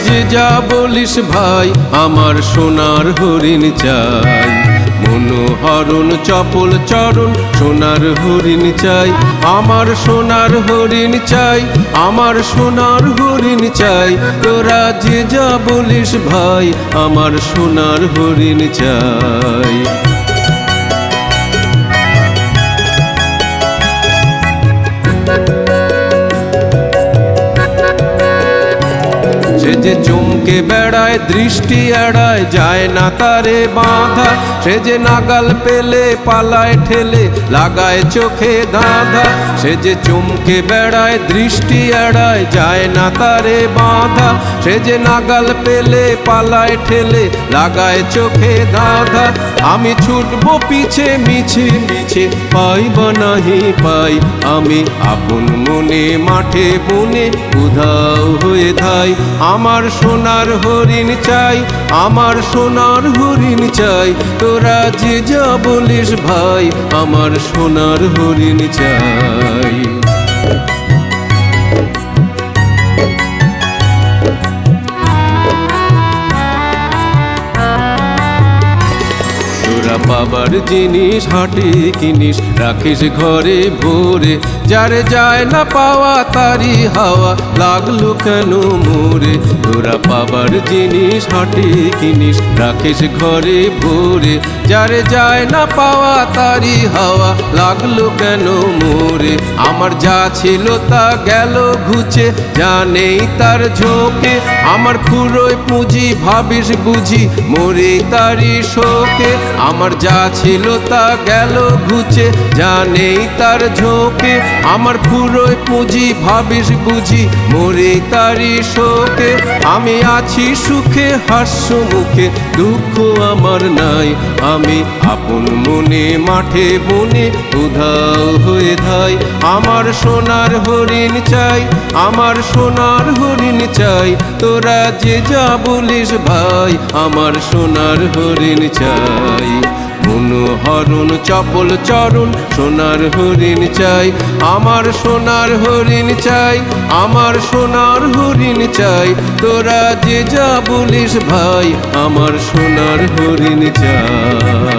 যে যা বলিস ভাই আমার সোনার হরিণ চাই। মনোহরণ চপল চরণ সোনার হরিণ চাই, আমার সোনার হরিণ চাই, আমার সোনার হরিণ চাই। তোরা যে যা বলিস ভাই আমার সোনার হরিণ চাই। সে যে চমকে বেড়ায় দৃষ্টি এড়ায় যায় না তারে বাঁধা, সে যে নাগাল পেলে পালায় ঠেলে লাগায় চোখে ধাঁধা। সে যে চমকে বেড়ায় দৃষ্টি এড়ায় যায় না তারে বাঁধা, সে যে নাগাল পেলে পালায় ঠেলে লাগায় চোখে ধাঁধা। আমি ছুটবো পিছে মিছে মিছে পাই বা নাহি পাই, আমি আপন মনে মাঠে বনে উধাও হয়ে ধাই। আমার সোনার হরিণ চাই, আমার সোনার হরিণ চাই। তোরা যে যা বলিস ভাই আমার সোনার হরিণ চাই। তোরা বাবার জিনিস হাটে কিনিস রাখিস ঘরে ভরে, যারে যায় না পাওয়া তারি হাওয়া লাগলো কেন মোরে। তোরা বাবার জিনিস হাটে কিনিস রাখিস ঘরে ভরে, যারে যায় না পাওয়া তারি হাওয়া লাগলো কেন মোরে। আমার যা ছিল তা গেল ঘুচে, যা নেই তার ঝোঁকে, আমার ফুরোয় পুঁজি ভাবিস বুঝি মোরে তারি শোকে। আমার যা ছিল তা গেল ঘুচে, যা নেই তার ঝোঁকে, আমার ফুরোয় পুঁজি ভাবিস বুঝি মোরে তারি শোকে। আমি আছি সুখে হাস্য মুখে দুঃখ আমার নাই, আমি আপন মনে মাঠে বনে উধাও হয়ে ধাই। আমার সোনার হরিণ চাই, আমার সোনার হরিণ চাই। তোরা যে যা বলিস ভাই আমার সোনার হরিণ চাই। মনোহরণ চপল চরণ সোনার হরিণ চাই, আমার সোনার হরিণ চাই, আমার সোনার হরিণ চাই। তোরা যে যা বলিস ভাই আমার সোনার হরিণ চাই।